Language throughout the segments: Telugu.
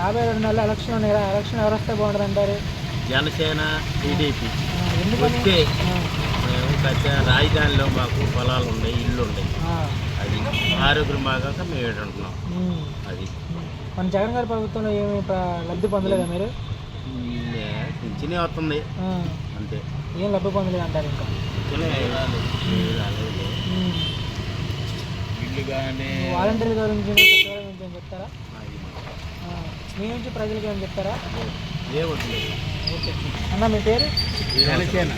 52 నెలల ఎలక్షన్ ఉన్నాయి కదా, ఎలక్షన్ ఎవరు వస్తే బాగుంటుంది అంటారు? జనసేన, టీడీపీ ఎందుకని? వస్తే మేము రాజధానిలో మాకు పొలాలు ఉన్నాయి, ఇల్లు ఉన్నాయి, అది ఆరోగ్యం బాగాక మేము ఏడుంటున్నాం. అది మన జగన్ గారి ప్రభుత్వంలో ఏమి లబ్ధి పొందలేదా మీరు? పింఛనే వస్తుంది అంతే, ఏం లబ్ధి పొందలేదు అంటారు? ఇంకా ఇల్లు కానీ వాలంటీర్ల గురించి ఏం చెప్తారా? మీ నుంచి ప్రజలకు ఏం చెప్తారా? ఓకే అన్న, మీ పేరు? జనసేన.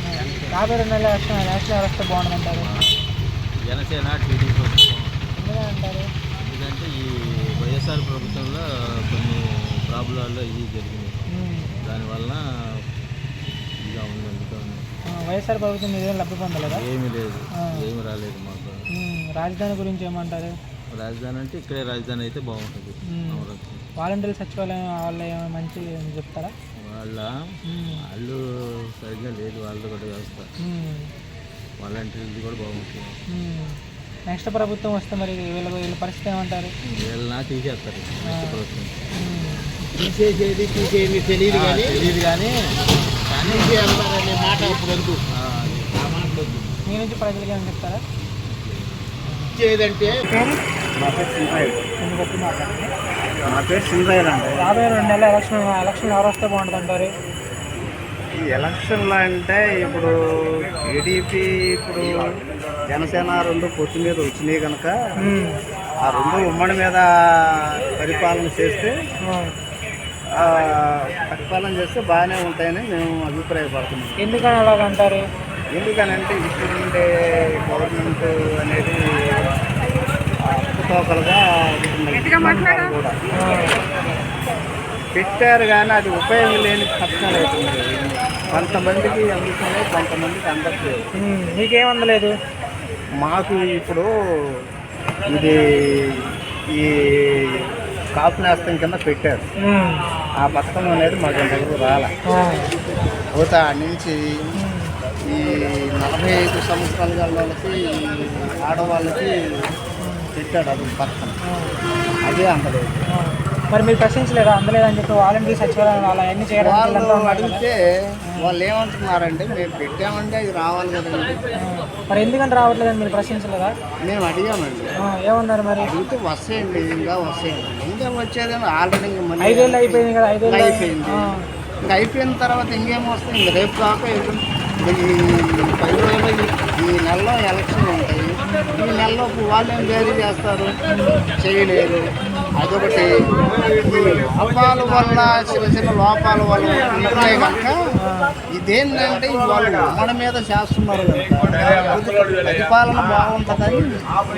52 నెలల ఎలక్షన్ వస్తే బాగుంటుంది అంటారు? జనసేన, టీడీపీ ఎందుకని అంటారు? ఎందుకంటే ఈ వైఎస్ఆర్ ప్రభుత్వంలో కొన్ని ప్రాబ్లాల్లో ఇవి జరిగినాయి, దానివల్ల ఇలా ఉంది. వైఎస్ఆర్ ప్రభుత్వం మీరేం లబ్ధి పొందలేదా? ఏమీ లేదు, ఏమి రాలేదు మాకు. రాజధాని గురించి ఏమంటారు? రాజధాని అంటే ఇక్కడే రాజధాని అయితే బాగుంటుంది. వాలంటీర్ సచివాలయం వాళ్ళు ఏమైనా మంచి చెప్తారా? వాళ్ళు సరిగ్గా లేదు, వాళ్ళది కూడా వ్యవస్థ. వాలంటీర్ది కూడా బాగుంటుంది. నెక్స్ట్ ప్రభుత్వం వస్తే మరి వీళ్ళ పరిస్థితి ఏమంటారు? వీళ్ళ తీసేస్తారు. నెక్స్ట్ ప్రభుత్వం తీసేది తెలియదు కానీ మాట ఇప్పుడు మీ నుంచి ప్రజలకి ఏమైనా చెప్తారా? ఇచ్చేదంటే నా పేరు సింగయ్య అండి. 52 నెలల ఎలక్షన్ ఎవరు వస్తే బాగుంటుంది అంటారు? ఈ ఎలక్షన్లో అంటే ఇప్పుడు టీడీపీ, ఇప్పుడు జనసేన రెండు పొత్తు మీద వచ్చినాయి కనుక ఆ రెండు ఉమ్మడి మీద పరిపాలన చేస్తే బాగానే ఉంటాయని మేము అభిప్రాయపడుతున్నాం. ఎందుకని అలాగంటారు? ఎందుకనంటే ఇప్పుడుండే గవర్నమెంట్ అనేది తోకలుగా కూడా పెట్టారు కానీ అది ఉపయోగం లేని పథకాలు అవుతుంది. కొంతమందికి అందుతున్నాయి, కొంతమందికి అందట్లేదు. మీకేమందలేదు? మాకు ఇప్పుడు ఇది ఈ కాపు నేస్తం కింద పెట్టారు, ఆ పథకం అనేది మాకు ఇంతవరకు రాలే. పోతా నుంచి ఈ 45 సంవత్సరాల వాళ్ళకి, ఆడవాళ్ళకి పెట్టాడు అది పథకం, అదే అందలేదు. మరి మీరు ప్రశ్నించలేదా? అందలేదని చెప్పి వాలంటీర్ సచివాలయం అలా అన్ని చేయడం అడిగితే వాళ్ళు ఏమంటున్నారంటే మేము పెట్టామంటే అది రావాలి కదండి. మరి ఎందుకంటే రావట్లేదని మీరు ప్రశ్నించలేదా? మేము అడిగామండి. ఏమన్నారు మరి? అడిగితే వస్తాయండి, ఇంకా వచ్చేదని ఆల్రెడీ 5 ఏళ్ళు అయిపోయింది కదా, 5 ఏళ్ళు అయిపోయింది. ఇంకా అయిపోయిన తర్వాత ఇంకేం వస్తాయి? ఇంక రేపు కాక ఈ 10 రోజులు ఈ నెలలో ఎలక్షన్ ఉంటాయి. ఈ నెలలోపు వాళ్ళు ఏం జారీ చేస్తారు? చేయలేరు. అదొకటి. లోపాల వల్ల, చిన్న లోపాల వల్ల ఉంటున్నాయి కనుక ఇదేంటంటే వాళ్ళు మన మీద చేస్తున్నారు కనుక పరిపాలన బాగుంటుందని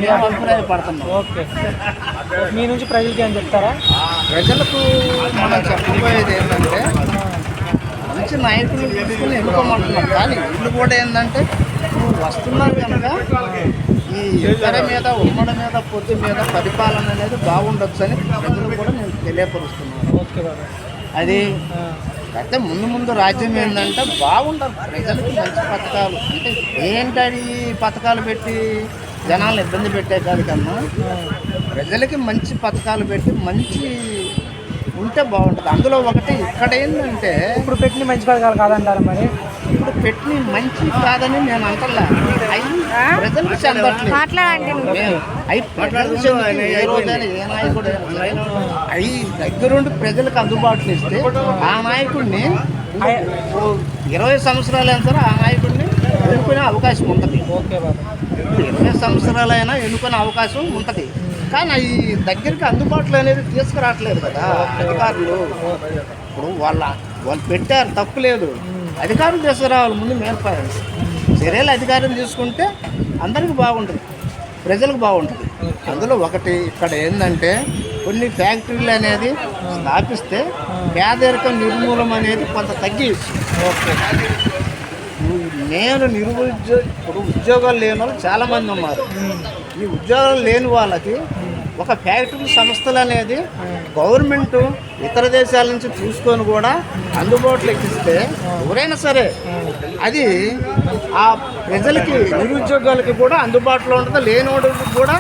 మేము అభిప్రాయపడుతున్నాం. ఓకే, మీ నుంచి ప్రజలకి ఏం చెప్తారా? ప్రజలకు మనం చెప్పబోయేది ఏంటంటే మంచి నాయకులు తీసుకుని ఎన్నుకోమంటున్నాం. కానీ వీళ్ళు కూడా ఏంటంటే వస్తున్నారు కనుక ఈ ఇతర మీద, ఉమ్మడి మీద, పొత్తు మీద పరిపాలన అనేది బాగుండొచ్చు అని ప్రజలు కూడా నేను తెలియపరుస్తున్నాను. ఓకే బాబు. అది అయితే ముందు రాజ్యం ఏంటంటే బాగుండాలి, ప్రజలకు మంచి పథకాలు. అంటే ఏంటది పథకాలు పెట్టి జనాలను ఇబ్బంది పెట్టే కాదు కన్నా ప్రజలకి మంచి పథకాలు పెట్టి మంచి ఉంటే బాగుంటుంది. అందులో ఒకటి ఇక్కడ ఏంటంటే ఇప్పుడు పెట్టిన మంచి పథకాలు కాదంటారు. మరి ఇప్పుడు పెట్టిన మంచి కాదని నేను అంటలే, అవి ప్రజలకు చెందట్లేదు. ఏ నాయకుడు అవి దగ్గరుండి ప్రజలకు అందుబాటులో ఇస్తే ఆ నాయకుడిని 20 సంవత్సరాలు అయినా సరే ఆ నాయకుడిని ఎన్నుకునే అవకాశం ఉంటుంది. ఓకే బాబు. 20 సంవత్సరాలైనా ఎన్నుకునే అవకాశం ఉంటుంది. కానీ అవి దగ్గరికి అందుబాటులో అనేది తీసుకురావట్లేదు కదా అధికారులు. ఇప్పుడు వాళ్ళు పెట్టారు, తప్పు లేదు, అధికారులు తీసుకురావాలి. ముందు మేల్పాలి చర్యలు అధికారం తీసుకుంటే అందరికి బాగుంటుంది, ప్రజలకు బాగుంటుంది. అందులో ఒకటి ఇక్కడ ఏంటంటే కొన్ని ఫ్యాక్టరీలు అనేది స్థాపిస్తే పేదరికం నిర్మూలన అనేది కొంత తగ్గించి. నేను ఇప్పుడు ఉద్యోగాలు లేని వాళ్ళు చాలామంది ఉన్నారు. ఈ ఉద్యోగాలు లేని వాళ్ళకి ఒక ఫ్యాక్టరీ సంస్థలు అనేది గవర్నమెంట్ ఇతర దేశాల నుంచి చూసుకొని కూడా అందుబాటులోకి ఇస్తే ఎవరైనా సరే అది ఆ ప్రజలకి, నిరుద్యోగాలకి కూడా అందుబాటులో ఉంటుంది. లేని వాడికి కూడా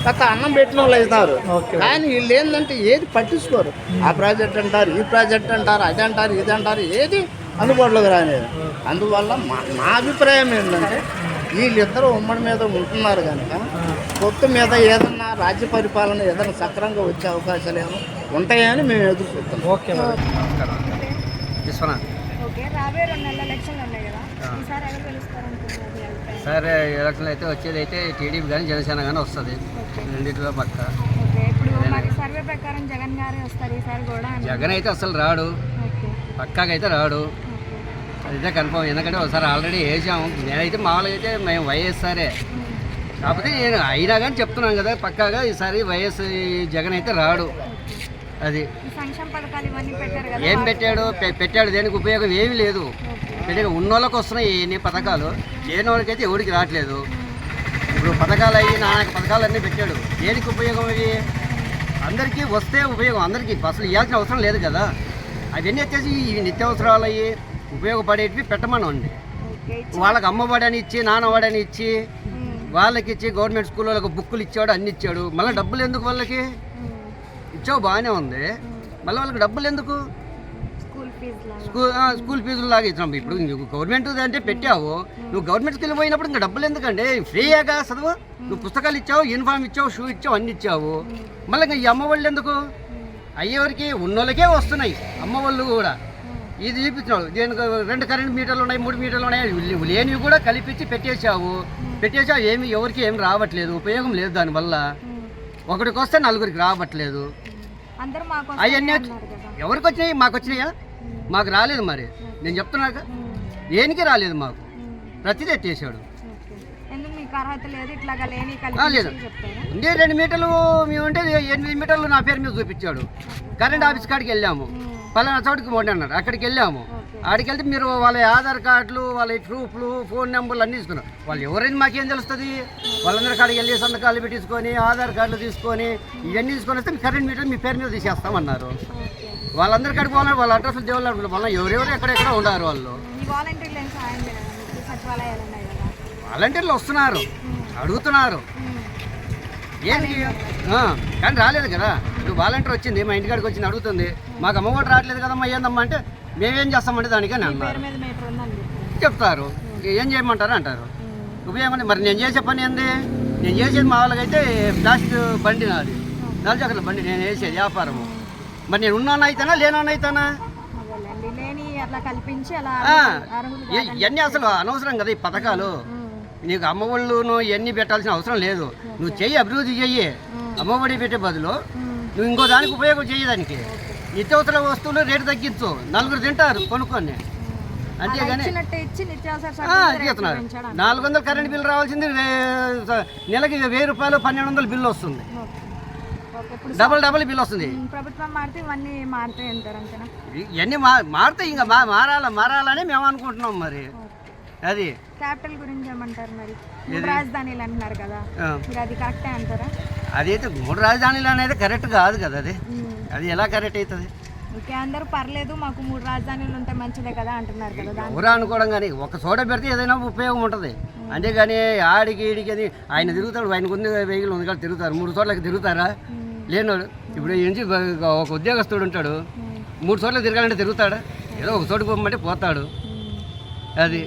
కొత్త అన్నం పెట్టిన వాళ్ళు అవుతారు. ఓకే. కానీ వీళ్ళు ఏంటంటే ఏది పట్టించుకోరు. ఆ ప్రాజెక్ట్ అంటారు, ఈ ప్రాజెక్ట్ అంటారు, అది అంటారు, ఇది అంటారు, ఏది అందుబాటులోకి రాలేదు. అందువల్ల నా అభిప్రాయం ఏంటంటే వీళ్ళిద్దరూ ఉమ్మడి మీద ఉంటున్నారు కనుక కొత్త మీద ఏదన్నా రాజ్య పరిపాలన ఏదైనా సక్రంగా వచ్చే అవకాశాలు ఏమో ఉంటాయని మేము ఎదురు చూస్తున్నాం. Okay madam. విశ్వనాథ్. ఓకే, రాబోయే 2 నెలల ఎలక్షన్లు ఉన్నాయి కదా, ఈసారి ఎవరు గెలుస్తారనుకుంటున్నారు మీ అభిప్రాయం? సరే ఎలక్షన్లు అయితే వచ్చేది అయితే టీడీపీ కానీ జనసేన కానీ వస్తుంది. రెండింటిలో పక్క. ఓకే, ఇప్పుడు మరి సర్వే ప్రకారం జగన్ గారే వస్తారు ఈసారి కూడా అని. జగన్ అయితే అసలు రాడు, ఓకే, పక్కాకైతే రాడు, ఓకే. అదైతే కన్ఫర్మ్. ఎందుకంటే ఒకసారి ఆల్రెడీ వేసాము. నేనైతే మామూలుగా అయితే మేము వైఎస్ఆరే, కాకపోతే నేను అయినా కానీ చెప్తున్నాను కదా పక్కాగా ఈసారి వైఎస్ జగన్ అయితే రాడు. అది ఈ సంక్షేమ పథకాలు ఇవన్నీ పెట్టారు కదా, ఏం పెట్టాడు పెట్టాడు దేనికి ఉపయోగం ఏమీ లేదు. పెట్టాడు ఉన్నోళ్ళకి వస్తున్నాయి ఎన్ని పథకాలు, లేని వాళ్ళకైతే ఎవరికి రావట్లేదు. ఇప్పుడు పథకాలు అయ్యి నాయక పథకాలు అన్నీ పెట్టాడు, దేనికి ఉపయోగం అవి? అందరికీ వస్తే ఉపయోగం, అందరికీ అసలు ఇవ్వాల్సిన అవసరం లేదు కదా. అవన్నీ వచ్చేసి ఈ నిత్యావసరాలు అయ్యి ఉపయోగపడేటివి పెట్టమనండి. ఓకే. వాళ్ళకి అమ్మఒడి అని ఇచ్చి నాన్నఒడి ఇచ్చి వాళ్ళకి ఇచ్చి గవర్నమెంట్ స్కూళ్ళకి బుక్కులు ఇచ్చాడు, అన్ని ఇచ్చాడు. మళ్ళీ డబ్బులు ఎందుకు వాళ్ళకి? ఇచ్చావు బాగానే ఉంది, మళ్ళీ వాళ్ళకి డబ్బులు ఎందుకు? స్కూల్ ఫీజు స్కూల్ ఫీజులు లాగా ఇచ్చినాం. ఇప్పుడు నువ్వు గవర్నమెంట్ అంటే పెట్టావు, నువ్వు గవర్నమెంట్ స్కూల్ పోయినప్పుడు ఇంకా డబ్బులు ఎందుకండి? ఫ్రీయాగా చదువు. నువ్వు పుస్తకాలు ఇచ్చావు, యూనిఫామ్ ఇచ్చావు, షూ ఇచ్చావు, అన్ని ఇచ్చావు. మళ్ళీ ఇంకా ఈ అమ్మఒళ్ళు ఎందుకు? అయ్యేవరికి ఉన్నోళ్ళకే వస్తున్నాయి అమ్మఒళ్ళు కూడా. ఇది చూపించినావు, దీనికి 2 కరెంట్ మీటర్లు ఉన్నాయి, 3 మీటర్లు ఉన్నాయి, లేనివి కూడా కలిపించి పెట్టేశావు. ఏమి ఎవరికి ఏమి రావట్లేదు, ఉపయోగం లేదు దానివల్ల. ఒకటికి వస్తే 4గురికి రావట్లేదు. అందరూ మాకు అవన్నీ అన్నారు కదా. ఎవరికి వచ్చినాయి? మాకు వచ్చినాయా? మాకు రాలేదు. మరి నేను చెప్తున్నాక దేనికి రాలేదు మాకు, ప్రతిదీ ఎత్తేసాడు. ఓకే. ఎందుకు మీకు అర్హత లేదు ఇట్లాగా లేని లేదు. కలిపి చెప్తారా? ఉండే 2 మీటర్లు మేము ఉంటే 8 మీటర్లు నా పేరు మీద చూపించాడు. కరెంట్ ఆఫీస్ కాడికి వెళ్ళాము, పలానా చోటుకి పోండి అన్నాడు, అక్కడికి వెళ్ళాము. ఆడికి వెళ్తే మీరు వాళ్ళ ఆధార్ కార్డులు, వాళ్ళ ప్రూఫ్లు, ఫోన్ నెంబర్లు అన్నీ తీసుకున్నారు. వాళ్ళు ఎవరైనా మాకేం తెలుస్తుంది? వాళ్ళందరి కాడికి వెళ్ళి సంతకాలు పెట్టించుకొని ఆధార్ కార్డులు తీసుకొని ఇవన్నీ తీసుకొని వస్తే మీ కరెంట్ మీటర్ మీ పేరు మీద తీసేస్తామన్నారు. వాళ్ళందరి కాడికి పోవాలి, వాళ్ళ అడ్రస్లు దేవుళ్ళు మళ్ళీ ఎవరెవరు ఎక్కడెక్కడ ఉన్నారు వాళ్ళు. ఈ వాలంటీర్లు ఏం సాయం చేయలేదు మీకు? సచివాలయాలు ఉన్నాయి కదా, వాలంటీర్లు వస్తున్నారు, అడుగుతున్నారు ఏంటి కానీ రాలేదు కదా. ఇప్పుడు వాలంటీర్ వచ్చింది మా ఇంటికాడికి వచ్చింది, అడుగుతుంది, మాకు అమ్మఒడి రావట్లేదు కదమ్మా ఏందమ్మా అంటే మేమేం చేస్తామంటే దానికని పేరు అన్నారు. మీద మీటర్ ఉందని చెప్పారు. చెప్తారు, ఏం చేయమంటారు అంటారు. ఉపయోగం మరి నేను చేసే పని ఏంది? నేను చేసేది మా వాళ్ళకైతే ప్లాస్టిక్ బండి, నాది 4 చక్రాల బండి నేను వేసేది వ్యాపారము. మరి నేను ఉన్నాను అయితేనా లేనాను అయితేనా? అదేలేండి, లేని అట్లా కల్పించి అలా ఇవన్నీ అసలు అనవసరం కదా ఈ పథకాలు. నీకు అమ్మఒళ్ళు ఇవన్నీ పెట్టాల్సిన అవసరం లేదు. నువ్వు చెయ్యి, అభివృద్ధి చెయ్యి. అమ్మఒడి పెట్టే బదులు నువ్వు ఇంకో దానికి ఉపయోగం చేయడానికి నిత్యావసర వస్తువులు రేటు తగ్గించు, 4గురు తింటారు కొనుక్కొని. అంతేగాని తీస్తున్నారు. 400 కరెంట్ బిల్లు రావాల్సింది నెలకి 1000 రూపాయలు 1200 బిల్లు వస్తుంది, డబల్ బిల్ వస్తుంది. ప్రభుత్వం మారితే ఇవన్నీ మారుతాయి అంటారు అంతేనా? ఇవన్నీ మారుతాయి, ఇంకా మారాలని మేము అనుకుంటున్నాం. మరి అది క్యాపిటల్ గురించి ఏమంటారు? మరి 3 రాజధానిలు అంటున్నారు కదా, మీరు అది కరెక్టే అంటారా? అదైతే 3 రాజధానులు అనేది కరెక్ట్ కాదు కదా. అది ఎలా కరెక్ట్ అవుతుంది? ఓకే, అందరూ పర్లేదు మాకు 3 రాజధానులు ఉంటే మంచిదే కదా అంటున్నారు కదా. ఎవరు అనుకోవడం కానీ ఒక చోట పెడితే ఏదైనా ఉపయోగం ఉంటుంది. అంతేగాని ఆడికి ఈడికి అని ఆయన తిరుగుతాడు, ఆయనకు ఉంది వెహికల్ ఉంది కదా తిరుగుతారు. 3 చోట్లకి తిరుగుతారా? లేనోడు ఇప్పుడు నుంచి ఒక ఉద్యోగస్తుడు ఉంటాడు, 3 చోట్ల తిరగాలంటే తిరుగుతాడా? ఏదో ఒక చోటుకు పోమంటే పోతాడు. అది